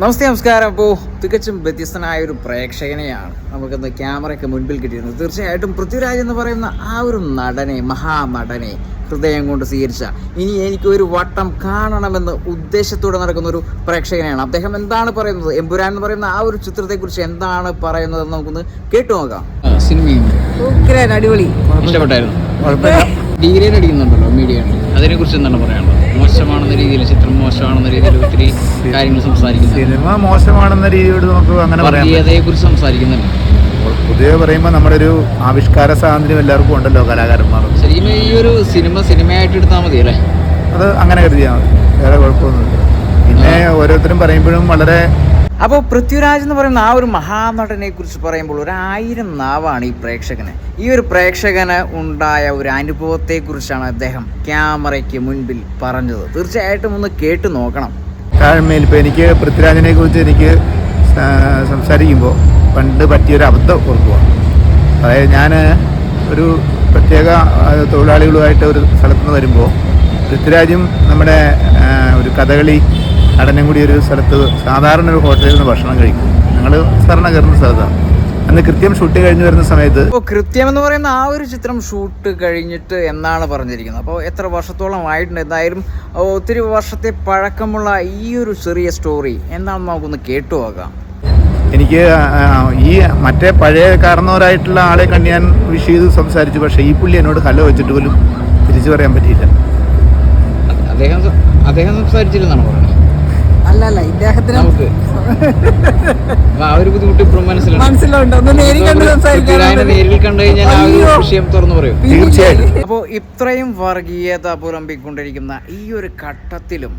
നമസ്കാരം. അപ്പോൾ തികച്ചും വ്യത്യസ്തനായ ഒരു പ്രേക്ഷകനെയാണ് നമുക്കിന്ന് ക്യാമറയ്ക്ക് മുൻപിൽ കിട്ടിയിരുന്നത്. തീർച്ചയായിട്ടും പൃഥ്വിരാജ് എന്ന് പറയുന്ന ആ ഒരു നടനെ, മഹാനടനെ ഹൃദയം കൊണ്ട് സ്വീകരിച്ച, ഇനി എനിക്ക് ഒരു വട്ടം കാണണമെന്ന് ഉദ്ദേശത്തോടെ നടക്കുന്ന ഒരു പ്രേക്ഷകനെയാണ്. അദ്ദേഹം എന്താണ് പറയുന്നത്, എമ്പുരാൻ എന്ന് പറയുന്ന ആ ഒരു ചിത്രത്തെക്കുറിച്ച് എന്താണ് പറയുന്നത് നമുക്കൊന്ന് കേട്ടു നോക്കാം. സിനിമയും അടിപൊളി ഇഷ്ടപ്പെട്ടായിരുന്നു. ഡിഗ്രി അടിക്കുന്നുണ്ടല്ലോ മീഡിയ, അതിനെ കുറിച്ച് എന്താണ് പറയാനുള്ളത്? മോശമാണെന്ന രീതിയിൽ, ചിത്രം മോശമാണെന്ന രീതിയിൽ ഒത്തിരി കാര്യങ്ങൾ സംസാരിക്കുന്നു. സിനിമ മോശമാണെന്ന രീതിയോട് നമുക്ക് അങ്ങനെ പറയാം. അതേക്കുറിച്ച് സംസാരിക്കുന്നുണ്ട്. പൊതുവെ പറയുമ്പോൾ നമ്മുടെ ഒരു ആവിഷ്കാര സ്വാതന്ത്ര്യം എല്ലാവർക്കും ഉണ്ടല്ലോ, കലാകാരന്മാർ. ശരിക്കും ഈ ഒരു സിനിമയായിട്ട് എടുത്താൽ മതി അല്ലേ? അത് അങ്ങനെ കരുതിയാൽ മതി, വേറെ കുഴപ്പമൊന്നുമില്ല. പിന്നെ ഓരോരുത്തരും പറയുമ്പോഴും വളരെ. അപ്പോൾ പൃഥ്വിരാജ് എന്ന് പറയുന്ന ആ ഒരു മഹാനടനെ കുറിച്ച് പറയുമ്പോൾ 1000 നാവാണ് ഈ പ്രേക്ഷകന്. ഈ ഒരു പ്രേക്ഷകന് ഉണ്ടായ ഒരു അനുഭവത്തെക്കുറിച്ചാണ് അദ്ദേഹം ക്യാമറയ്ക്ക് മുൻപിൽ പറഞ്ഞത്. തീർച്ചയായിട്ടും ഒന്ന് കേട്ടു നോക്കണം. താഴ്മയിൽ ഇപ്പോൾ എനിക്ക് പൃഥ്വിരാജിനെ കുറിച്ച് എനിക്ക് സംസാരിക്കുമ്പോൾ പണ്ട് പറ്റിയൊരു അബദ്ധം ഓർക്കുക. അതായത് ഞാൻ ഒരു പ്രത്യേക തൊഴിലാളികളുമായിട്ട് ഒരു സ്ഥലത്തുനിന്ന് വരുമ്പോൾ പൃഥ്വിരാജും നമ്മുടെ ഒരു കഥകളി നടനും കൂടി ഒരു സ്ഥലത്ത് സാധാരണ ഒരു ഹോട്ടലിൽ നിന്ന് ഭക്ഷണം കഴിക്കും. ഞങ്ങൾ സാധാരണ കയറുന്ന സ്ഥലത്താണ്. അന്ന് കൃത്യം ഷൂട്ട് കഴിഞ്ഞ് വരുന്ന സമയത്ത്, കൃത്യം എന്ന് പറയുന്ന ആ ഒരു ചിത്രം ഷൂട്ട് കഴിഞ്ഞിട്ട് എന്നാണ് പറഞ്ഞിരിക്കുന്നത്. അപ്പോൾ എത്ര വർഷത്തോളം ആയിട്ടുണ്ട്? എന്തായാലും ഒത്തിരി വർഷത്തെ പഴക്കമുള്ള ഈ ഒരു ചെറിയ സ്റ്റോറി എന്താണെന്ന് നമുക്കൊന്ന് കേട്ടു നോക്കാം. എനിക്ക് ഈ മറ്റേ പഴയ കാരണവരായിട്ടുള്ള ആളെ കണ്ട് ഞാൻ വിഷ് ചെയ്ത് സംസാരിച്ചു. പക്ഷേ ഈ പുള്ളി എന്നോട് ഹലോ വെച്ചിട്ട് പോലും തിരിച്ചു പറയാൻ പറ്റിയില്ല. അദ്ദേഹം സംസാരിച്ചില്ലെന്നാണ് പറയുന്നത്. അല്ലല്ല, ഇദ്ദേഹത്തിന് നമുക്ക് ആ ഒരു ബുദ്ധിമുട്ട് ഇപ്പോഴും മനസ്സിലുണ്ട്. നേരിൽ കണ്ടു കഴിഞ്ഞാൽ ആ ഒരു വിഷയം തുറന്നു പറയും. തീർച്ചയായും. അപ്പോൾ ഇത്രയും വർഗീയത പുലമ്പിക്കൊണ്ടിരിക്കുന്ന ഈ ഒരു ഘട്ടത്തിലും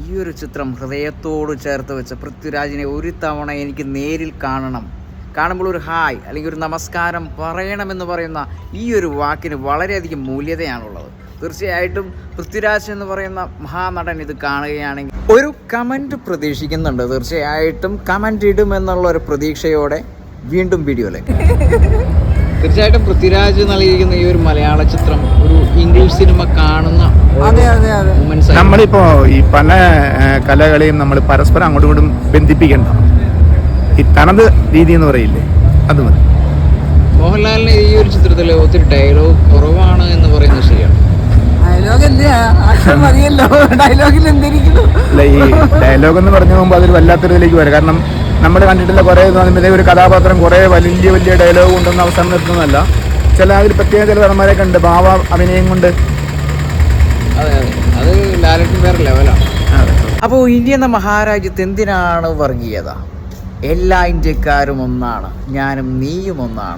ഈ ഒരു ചിത്രം ഹൃദയത്തോട് ചേർത്ത് വെച്ച പൃഥ്വിരാജിനെ ഒരു തവണ എനിക്ക് നേരിൽ കാണുമ്പോൾ ഒരു ഹായ് അല്ലെങ്കിൽ ഒരു നമസ്കാരം പറയണമെന്ന് പറയുന്ന ഈ ഒരു വാക്കിന് വളരെയധികം മൂല്യതയാണുള്ളത്. തീർച്ചയായിട്ടും പൃഥ്വിരാജ് എന്ന് പറയുന്ന മഹാനടൻ ഇത് കാണുകയാണെങ്കിൽ ഒരു കമൻറ്റ് പ്രതീക്ഷിക്കുന്നുണ്ട്. തീർച്ചയായിട്ടും കമൻറ്റ് ഇടുമെന്നുള്ള ഒരു പ്രതീക്ഷയോടെ വീണ്ടും വീഡിയോയിലേക്ക്. തീർച്ചയായിട്ടും പൃഥ്വിരാജ് നൽകിയിരിക്കുന്ന ഈ ഒരു മലയാള ചിത്രം ഒരു ഇംഗ്ലീഷ് സിനിമ കാണുന്ന നമ്മളിപ്പോ ഈ പല കലകളെയും നമ്മൾ പരസ്പരം അങ്ങോട്ടും ഇങ്ങോട്ടും ബന്ധിപ്പിക്കണ്ട. ഈ തനത് രീതി എന്ന് പറയില്ലേ, അത് മതി. മോഹൻലാലിന് ഈ ഒരു ചിത്രത്തിൽ ഒത്തിരി ഡയലോഗ് കുറവാണ് എന്ന് പറയുന്നത് ശരിയാണ്. അല്ല, ഈ ഡയലോഗ് എന്ന് പറഞ്ഞു പോകുമ്പോൾ അതൊരു വല്ലാത്തൊരിതിലേക്ക് വരും. കാരണം നമ്മൾ കണ്ടിട്ടുള്ള കുറേ ഒരു കഥാപാത്രം കുറേ വലിയ വലിയ ഡയലോഗ് കൊണ്ടൊന്നും അവസാനം നിർത്തുന്നതല്ല. ചില അതിൽ പ്രത്യേക ചില നടന്മാരൊക്കെ ഉണ്ട് ഭാവ അഭിനയം കൊണ്ട്. അത് ലാലേട്ടൻ വേറെ ലെവലാണ്. അപ്പോൾ ഇന്ത്യ എന്ന മഹാരാജ്യത്ത് എന്തിനാണ് വർഗീയത? എല്ലാ ഇന്ത്യക്കാരും ഒന്നാണ്, ഞാനും നീയും ഒന്നാണ്.